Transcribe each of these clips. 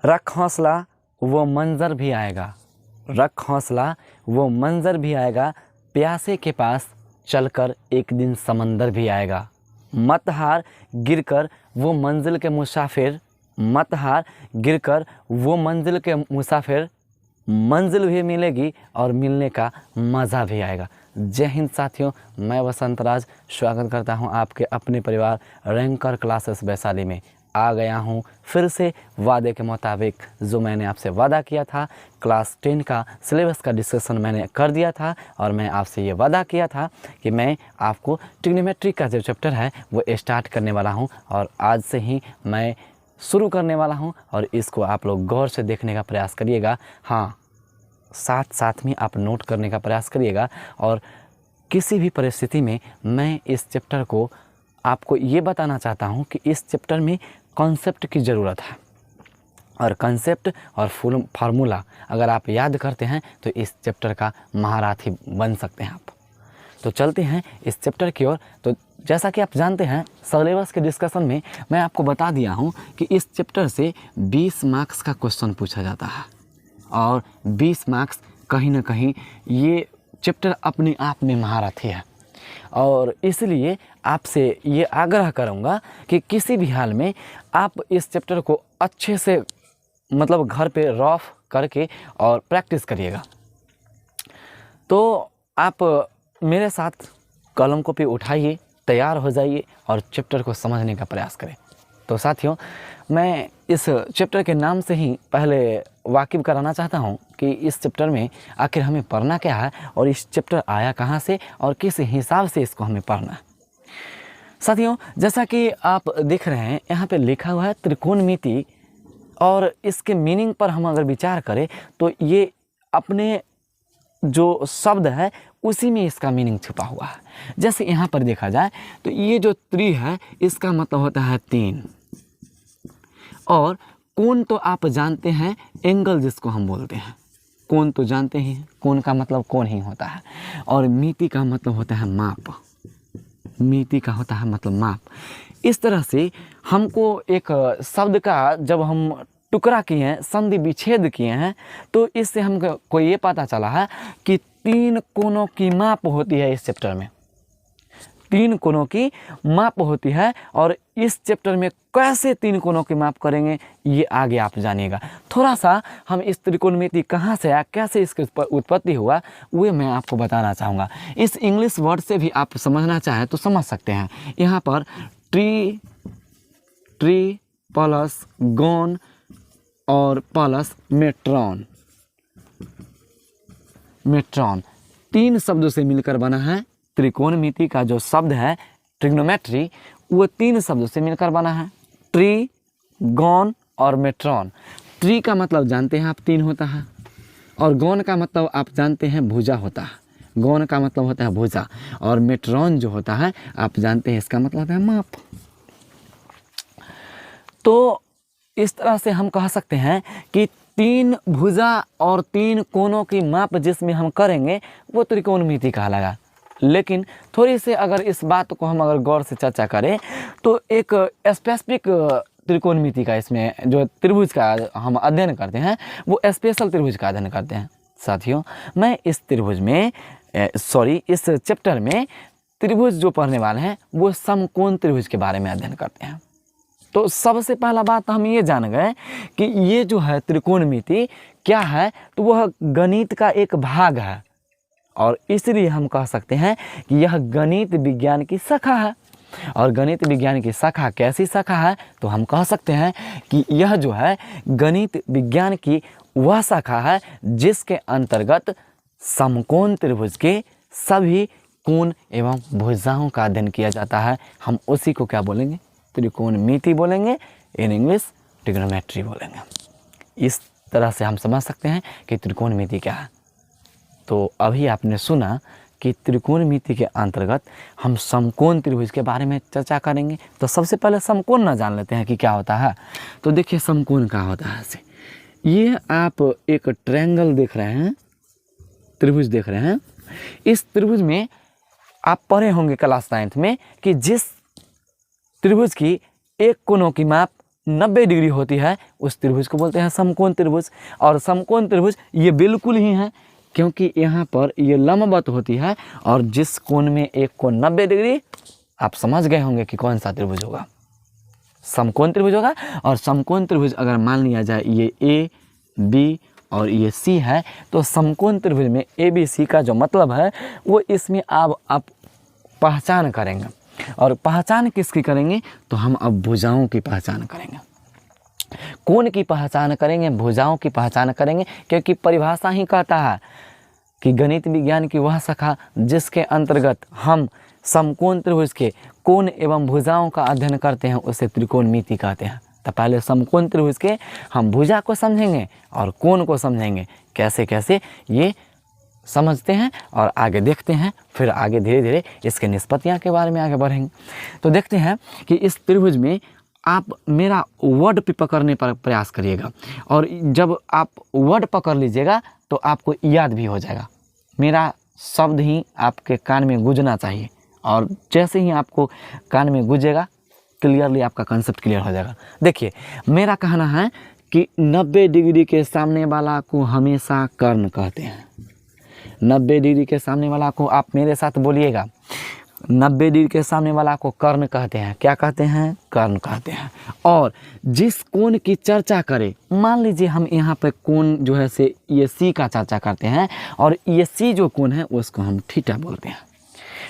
रख हौसला वो मंजर भी आएगा, रख हौसला वो मंजर भी आएगा, प्यासे के पास चलकर एक दिन समंदर भी आएगा। मत हार गिरकर वो मंजिल के मुसाफिर, मत हार गिरकर वो मंजिल के मुसाफिर, मंजिल भी मिलेगी और मिलने का मज़ा भी आएगा। जय हिंद साथियों, मैं वसंत राज स्वागत करता हूं आपके अपने परिवार रैंकर क्लासेस वैशाली में। आ गया हूं फिर से वादे के मुताबिक, जो मैंने आपसे वादा किया था। क्लास 10 का सिलेबस का डिस्कशन मैंने कर दिया था और मैं आपसे ये वादा किया था कि मैं आपको ट्रिग्नोमेट्री का जो चैप्टर है वो स्टार्ट करने वाला हूं और आज से ही मैं शुरू करने वाला हूं और इसको आप लोग गौर से देखने का प्रयास करिएगा। हाँ, साथ साथ में आप नोट करने का प्रयास करिएगा और किसी भी परिस्थिति में मैं इस चैप्टर को आपको ये बताना चाहता हूं कि इस चैप्टर में कॉन्सेप्ट की ज़रूरत है और कॉन्सेप्ट और फार्मूला अगर आप याद करते हैं तो इस चैप्टर का महारथी बन सकते हैं आप। तो चलते हैं इस चैप्टर की ओर। तो जैसा कि आप जानते हैं, सिलेबस के डिस्कशन में मैं आपको बता दिया हूं कि इस चैप्टर से 20 मार्क्स का क्वेश्चन पूछा जाता है और 20 मार्क्स कहीं ना कहीं ये चैप्टर अपने आप में महारथी है और इसलिए आपसे ये आग्रह करूँगा कि किसी भी हाल में आप इस चैप्टर को अच्छे से मतलब घर पे रफ करके और प्रैक्टिस करिएगा। तो आप मेरे साथ कलम को पे उठाइए, तैयार हो जाइए और चैप्टर को समझने का प्रयास करें। तो साथियों, मैं इस चैप्टर के नाम से ही पहले वाकिफ़ कराना चाहता हूं कि इस चैप्टर में आखिर हमें पढ़ना क्या है और इस चैप्टर आया कहां से और किस हिसाब से इसको हमें पढ़ना है। साथियों, जैसा कि आप देख रहे हैं यहाँ पे लिखा हुआ है त्रिकोणमिति और इसके मीनिंग पर हम अगर विचार करें तो ये अपने जो शब्द है उसी में इसका मीनिंग छुपा हुआ है। जैसे यहाँ पर देखा जाए तो ये जो त्रि है इसका मतलब होता है 3 और कोण तो आप जानते हैं, एंगल जिसको हम बोलते हैं, कोण तो जानते ही हैं, कोण का मतलब कोण ही होता है और मिति का मतलब होता है माप, मिति का होता है मतलब माप। इस तरह से हमको एक शब्द का जब हम टुकड़ा किए हैं, संधि विच्छेद किए हैं, तो इससे हमको ये पता चला है कि 3 कोणों की माप होती है। इस चैप्टर में 3 कोणों की माप होती है और इस चैप्टर में कैसे 3 कोणों की माप करेंगे ये आगे आप जानिएगा। थोड़ा सा हम इस त्रिकोणमिति कहाँ से आया, कैसे इसकी उत्पत्ति हुआ, वो मैं आपको बताना चाहूँगा। इस इंग्लिश वर्ड से भी आप समझना चाहें तो समझ सकते हैं। यहाँ पर ट्री प्लस गॉन और प्लस मेट्रॉन, 3 शब्दों से मिलकर बना है। त्रिकोणमिति का जो शब्द है ट्रिग्नोमेट्री, वो 3 शब्दों से मिलकर बना है, ट्री, गॉन और मेट्रॉन। ट्री का मतलब जानते हैं आप 3 होता है और गॉन का मतलब आप जानते हैं भुजा होता है, गॉन का मतलब होता है भुजा और मेट्रॉन जो होता है आप जानते हैं इसका मतलब है माप। तो इस तरह से हम कह सकते हैं कि 3 भुजा और 3 कोणों की माप जिसमें हम करेंगे वो त्रिकोणमिति कहलाएगा। लेकिन थोड़ी से अगर इस बात को हम अगर गौर से चर्चा करें तो एक स्पेसिफिक त्रिकोणमिति का, इसमें जो त्रिभुज का हम अध्ययन करते हैं वो स्पेशल त्रिभुज का अध्ययन करते हैं। साथियों, मैं इस त्रिभुज में इस चैप्टर में त्रिभुज जो पढ़ने वाले हैं वो समकोण त्रिभुज के बारे में अध्ययन करते हैं। तो सबसे पहला बात हम ये जान गए कि ये जो है त्रिकोणमिति क्या है, तो वह गणित का एक भाग है और इसलिए हम कह सकते हैं कि यह गणित विज्ञान की शाखा है। और गणित विज्ञान की शाखा कैसी शाखा है, तो हम कह सकते हैं कि यह जो है गणित विज्ञान की वह शाखा है जिसके अंतर्गत समकोण त्रिभुज के सभी कोण एवं भुजाओं का अध्ययन किया जाता है। हम उसी को क्या बोलेंगे, त्रिकोणमिति बोलेंगे, इन इंग्लिश ट्रिग्नोमेट्री बोलेंगे। इस तरह से हम समझ सकते हैं कि त्रिकोणमिति क्या है। तो अभी आपने सुना कि त्रिकोणमिति के अंतर्गत हम समकोण त्रिभुज के बारे में चर्चा करेंगे। तो सबसे पहले समकोण ना जान लेते हैं कि क्या होता है। तो देखिए समकोण क्या होता है। ये आप एक ट्रायंगल देख रहे हैं, त्रिभुज देख रहे हैं। इस त्रिभुज में आप पढ़े होंगे क्लास 9th में कि जिस त्रिभुज की एक कोणों की माप 90 डिग्री होती है उस त्रिभुज को बोलते हैं समकोण त्रिभुज। और समकोण त्रिभुज ये बिल्कुल ही है, क्योंकि यहाँ पर ये लंबवत होती है और जिस कोण में एक कोण 90 डिग्री, आप समझ गए होंगे कि कौन सा त्रिभुज होगा, समकोण त्रिभुज होगा। और समकोण त्रिभुज अगर मान लिया जाए ये ए बी और ये सी है, तो समकोण त्रिभुज में ए बी सी का जो मतलब है वो इसमें आप पहचान करेंगे। और पहचान किसकी करेंगे, तो हम अब भुजाओं की पहचान करेंगे, कोण की पहचान करेंगे, भुजाओं की पहचान करेंगे। क्योंकि परिभाषा ही कहता है कि गणित विज्ञान की वह शाखा जिसके अंतर्गत हम समकोण त्रिभुज के कोण एवं भुजाओं का अध्ययन करते हैं उसे त्रिकोणमिति कहते हैं। तो पहले समकोण त्रिभुज के हम भुजा को समझेंगे और कोण को समझेंगे, कैसे कैसे ये समझते हैं और आगे देखते हैं। फिर आगे धीरे धीरे इसके निष्पत्तियाँ के बारे में आगे बढ़ेंगे। तो देखते हैं कि इस त्रिभुज में आप मेरा वर्ड पे पकड़ने पर प्रयास करिएगा, और जब आप वर्ड पकड़ लीजिएगा तो आपको याद भी हो जाएगा। मेरा शब्द ही आपके कान में गूंजना चाहिए, और जैसे ही आपको कान में गूंजेगा क्लियरली आपका कंसेप्ट क्लियर हो जाएगा। देखिए, मेरा कहना है कि 90 डिग्री के सामने वाला को हमेशा कर्ण कहते हैं। 90 डिग्री के सामने वाला को, आप मेरे साथ बोलिएगा, 90 डिग्री के सामने वाला को कर्ण कहते हैं। क्या कहते हैं? कर्ण कहते हैं। और जिस कोण की चर्चा करें, मान लीजिए हम यहाँ पे कोण जो है से ये सी का चर्चा करते हैं, और ये सी जो कोण है उसको हम थीटा बोलते हैं।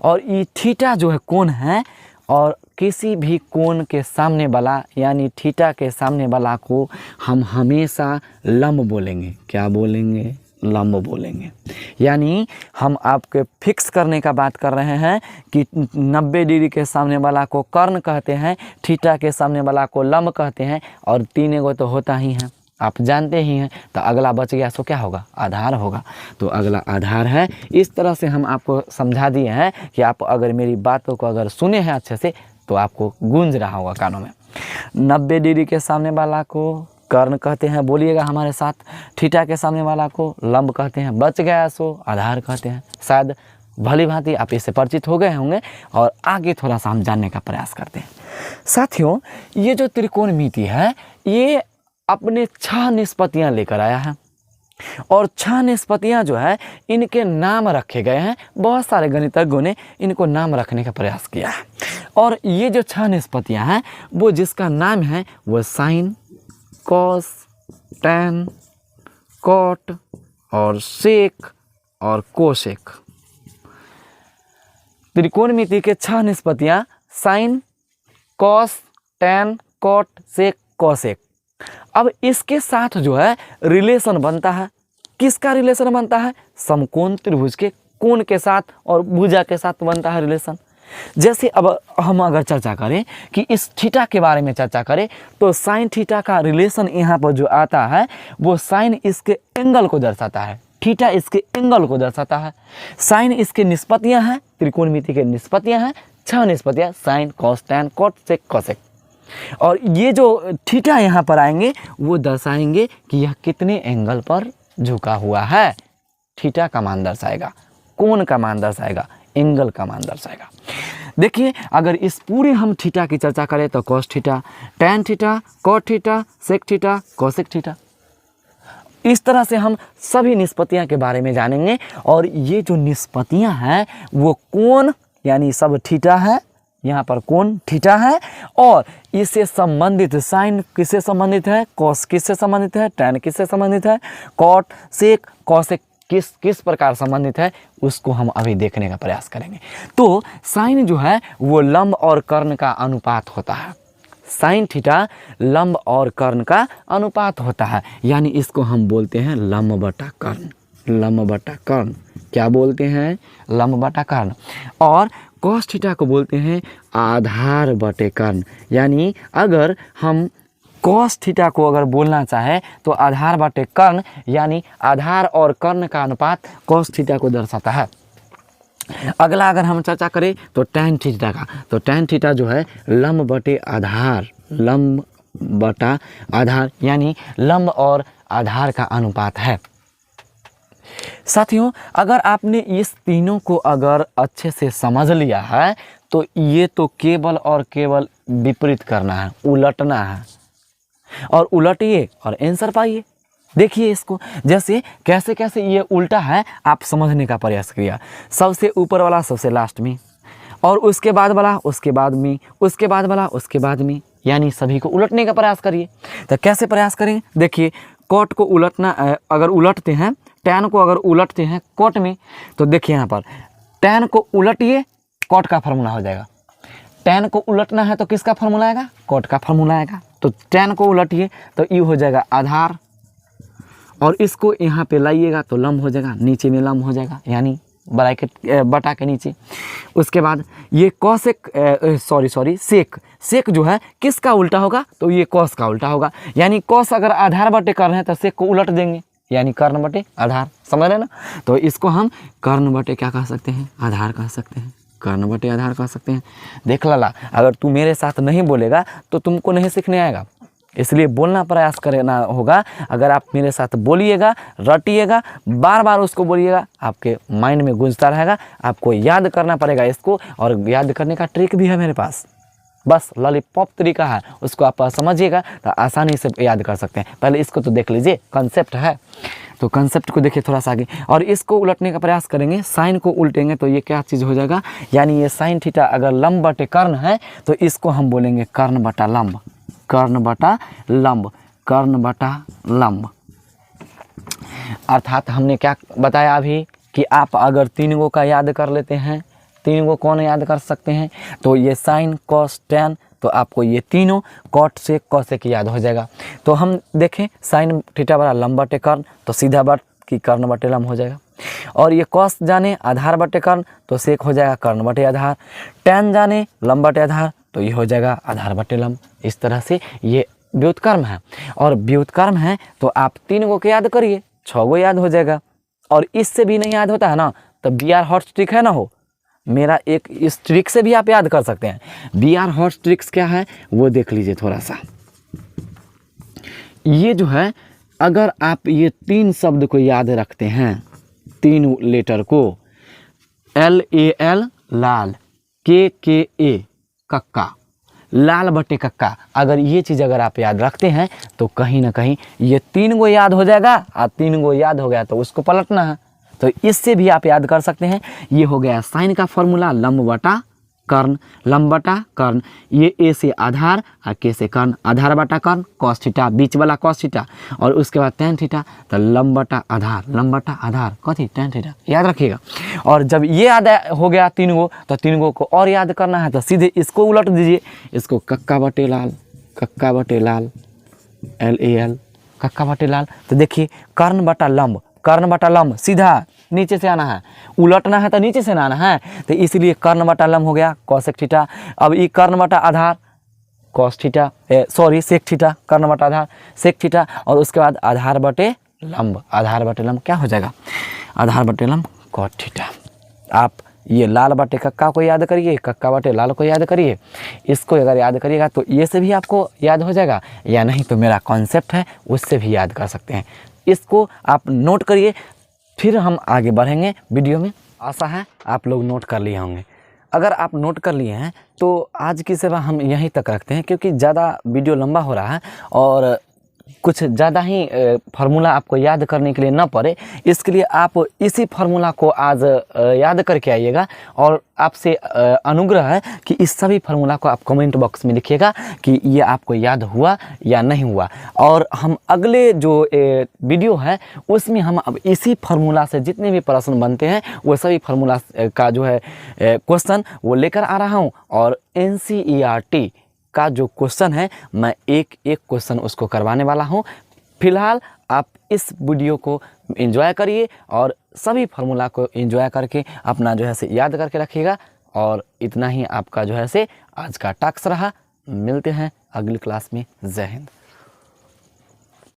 और ये थीटा जो है कोण है, और किसी भी कोण के सामने वाला यानी थीटा के सामने वाला को हम हमेशा लंब बोलेंगे। क्या बोलेंगे? लंब बोलेंगे। यानी हम आपके फिक्स करने का बात कर रहे हैं कि 90 डिग्री के सामने वाला को कर्ण कहते हैं, थीटा के सामने वाला को लंब कहते हैं, और तीन गो तो होता ही है, आप जानते ही हैं। तो अगला बच गया सो क्या होगा? आधार होगा। तो अगला आधार है। इस तरह से हम आपको समझा दिए हैं कि आप अगर मेरी बातों को अगर सुने हैं अच्छे से तो आपको गूंज रहा होगा कानों में। 90 डिग्री के सामने वाला को कर्ण कहते हैं, बोलिएगा हमारे साथ। थीटा के सामने वाला को लंब कहते हैं, बच गया सो आधार कहते हैं। शायद भली भांति आप इससे परिचित हो गए होंगे, और आगे थोड़ा सा हम जानने का प्रयास करते हैं। साथियों, ये जो त्रिकोणमिति है ये अपने 6 निष्पत्तियां लेकर आया है, और 6 निष्पत्तियां जो है इनके नाम रखे गए हैं। बहुत सारे गणितज्ञों ने इनको नाम रखने का प्रयास किया है, और ये जो 6 निष्पत्तियां हैं वो जिसका नाम है वो साइन, कॉस, टैन, कॉट और सेक और कोसेक। त्रिकोणमिति के 6 निष्पत्तियां साइन, कॉस, टैन, कॉट, सेक, कोसेक। अब इसके साथ जो है रिलेशन बनता है। किसका रिलेशन बनता है? समकोण त्रिभुज के कोण के साथ और भुजा के साथ बनता है रिलेशन। जैसे अब हम अगर चर्चा करें कि इस थीटा के बारे में चर्चा करें, तो साइन थीटा का रिलेशन यहाँ पर जो आता है वो साइन इसके एंगल को दर्शाता है, थीटा इसके एंगल को दर्शाता है। साइन इसके निष्पत्तियाँ हैं, त्रिकोणमिति के निष्पत्तियाँ हैं, 6 निष्पत्तियाँ, साइन, कॉस, टैन, कॉट, सेक, कोसेक। और ये जो थीटा यहाँ पर आएंगे वो दर्शाएंगे कि यह कितने एंगल पर झुका हुआ है। थीटा का मान दर्शाएगा, कोण का मान दर्शाएगा, एंगल का मान दर्शाएगा। देखिए, अगर इस पूरे हम थीटा की चर्चा करें तो cos theta, tan theta, cot theta, sec theta, cosec theta. इस तरह से हम सभी निष्पत्तियां के बारे में जानेंगे। और ये जो निष्पत्तियां हैं वो कोण यानी सब थीटा है, यहाँ पर कोण थीटा है, और इससे संबंधित साइन किससे संबंधित है, कॉस किससे संबंधित है, टैन किससे संबंधित है, कॉट, सेक, कोसेक किस प्रकार संबंधित है, उसको हम अभी देखने का प्रयास करेंगे। तो साइन जो है वो लंब और कर्ण का अनुपात होता है। साइन थीटा लंब और कर्ण का अनुपात होता है, यानी इसको हम बोलते हैं लंब बटा कर्ण। लंब बटा कर्ण क्या बोलते हैं? लंब बटा कर्ण। और कॉस थीटा को बोलते हैं आधार बटे कर्ण। यानी अगर हम कॉस थीटा को अगर बोलना चाहे तो आधार बटे कर्ण, यानी आधार और कर्ण का अनुपात कॉस थीटा को दर्शाता है। अगला अगर हम चर्चा करें तो टैन थीटा का, तो टैन थीटा जो है लंब बटे आधार, लंब बटा आधार, यानी लंब और आधार का अनुपात है। साथियों, अगर आपने इस तीनों को अगर अच्छे से समझ लिया है तो ये तो केवल और केवल विपरीत करना है, उलटना है। और उलटिए और आंसर पाइए। देखिए इसको, जैसे कैसे कैसे ये उल्टा है आप समझने का प्रयास किया। सबसे ऊपर वाला सबसे लास्ट में, और उसके बाद वाला उसके बाद में, उसके बाद वाला उसके बाद में, यानी सभी को उलटने का प्रयास करिए। तो कैसे प्रयास करेंगे, देखिए कॉट को उलटना, अगर उलटते हैं टैन को, अगर उलटते हैं कॉट में, तो देखिए यहाँ पर टैन को उलटिए कॉट का फार्मूला हो जाएगा। टैन को उलटना है तो किसका फार्मूला आएगा, कॉट का फार्मूला आएगा। तो टैन को उलटिए तो ये हो जाएगा आधार, और इसको यहाँ पे लाइएगा तो लंब हो जाएगा, नीचे में लंब हो जाएगा, यानी ब्रैकेट बटा के नीचे। उसके बाद ये कॉसेक सेक जो है किसका उल्टा होगा, तो ये कॉस का उल्टा होगा। यानी कॉस अगर आधार बटे कर्ण है तो सेक को उलट देंगे, यानी कर्ण बटे आधार। समझ रहे ना। तो इसको हम कर्ण बटे क्या कह सकते हैं, आधार कह सकते हैं, कर्ण बटे आधार कह सकते हैं। देख लाला, अगर तू मेरे साथ नहीं बोलेगा तो तुमको नहीं सीखने आएगा, इसलिए बोलना प्रयास करना होगा। अगर आप मेरे साथ बोलिएगा, रटिएगा, बार बार उसको बोलिएगा, आपके माइंड में गूंजता रहेगा। आपको याद करना पड़ेगा इसको, और याद करने का ट्रिक भी है मेरे पास, बस लॉलीपॉप तरीका है, उसको आप समझिएगा तो आसानी से याद कर सकते हैं। पहले इसको तो देख लीजिए, कंसेप्ट है, तो कंसेप्ट को देखिए थोड़ा सा आगे, और इसको उलटने का प्रयास करेंगे। साइन को उल्टेंगे तो ये क्या चीज़ हो जाएगा, यानी ये साइन थीटा अगर लंब बटे कर्ण है तो इसको हम बोलेंगे कर्ण बटा लंब, कर्ण बटा लंब, कर्ण बटा लंब। अर्थात हमने क्या बताया अभी कि आप अगर तीन गो का याद कर लेते हैं, तीन गो कौन याद कर सकते हैं, तो ये साइन कॉस टैन, तो आपको ये तीनों कॉट से कॉसेक याद हो जाएगा। तो हम देखें साइन थीटा बड़ा लंब बटे कर्ण, तो सीधा बात कि कर्ण बटे लंब हो जाएगा। और ये कॉस जाने आधार बटे कर्ण, तो सेक हो जाएगा कर्ण बटे आधार। टैन जाने लंब बटे आधार, तो ये हो जाएगा आधार बटे लंब। इस तरह से ये व्युत्क्रम है, और व्युत्क्रम है तो आप तीन गो के याद करिए, 6 गो याद हो जाएगा। और इससे भी नहीं याद होता है ना, तो BR हॉट्स ट्रिक है ना, हो मेरा एक, इस ट्रिक से भी आप याद कर सकते हैं। BR हॉट्स ट्रिक्स क्या है वो देख लीजिए थोड़ा सा। ये जो है, अगर आप ये तीन शब्द को याद रखते हैं, तीन लेटर को, LAL लाल, KKA कक्का, लाल बटे कक्का, अगर ये चीज़ अगर आप याद रखते हैं तो कहीं ना कहीं ये तीन गो याद हो जाएगा। और तीन गो याद हो गया तो उसको पलटना है, तो इससे भी आप याद कर सकते हैं। ये हो गया साइन का फॉर्मूला, लंब बटा कर्ण, लंब बटा कर्ण, ये ए से आधार और के से कर्ण, आधार बटा कर्ण, कॉस थीटा, बीच वाला कॉस थीटा, और उसके बाद टैन थीटा, तो लंब बटा आधार, लंब बटा आधार कथी टैन थीटा, याद रखिएगा। और जब ये याद हो गया तीन गो, तो तीन गो को और याद करना है, तो सीधे इसको उलट दीजिए, इसको कक्का बटे लाल, कक्का बटे लाल, LAL कक्का बटे लाल। तो देखिए कर्ण बटा लंब, कर्ण बटा लंब सीधा नीचे से आना है, उलटना है तो नीचे से ना आना है, तो इसलिए कर्ण बटा लंब हो गया कॉसेक थीटा। अब ये कर्ण बटा आधार कॉस थीटा, सेक थीटा, कर्ण बटा आधार सेक थीटा, और उसके बाद आधार बटे लंब, आधार बटे लंब क्या हो जाएगा, आधार बटे लंब कॉट थीटा। आप ये लाल बटे कक्का को याद करिए, कक्का बटे लाल को याद करिए, इसको अगर याद करिएगा तो ये से भी आपको याद हो जाएगा, या नहीं तो मेरा कॉन्सेप्ट है उससे भी याद कर सकते हैं। इसको आप नोट करिए, फिर हम आगे बढ़ेंगे वीडियो में। आशा है आप लोग नोट कर लिए होंगे। अगर आप नोट कर लिए हैं तो आज की सेवा हम यहीं तक रखते हैं, क्योंकि ज़्यादा वीडियो लंबा हो रहा है और कुछ ज़्यादा ही फार्मूला आपको याद करने के लिए ना पड़े, इसके लिए आप इसी फार्मूला को आज याद करके आइएगा। और आपसे अनुग्रह है कि इस सभी फार्मूला को आप कमेंट बॉक्स में लिखिएगा कि ये आपको याद हुआ या नहीं हुआ। और हम अगले जो वीडियो है उसमें हम अब इसी फार्मूला से जितने भी प्रश्न बनते हैं वो सभी फार्मूला का जो है क्वेश्चन वो लेकर आ रहा हूँ। और NCERT का जो क्वेश्चन है मैं एक एक क्वेश्चन उसको करवाने वाला हूं। फिलहाल आप इस वीडियो को एंजॉय करिए और सभी फार्मूला को एंजॉय करके अपना जो है से याद करके रखिएगा। और इतना ही आपका जो है से आज का टास्क रहा। मिलते हैं अगली क्लास में। जय हिंद।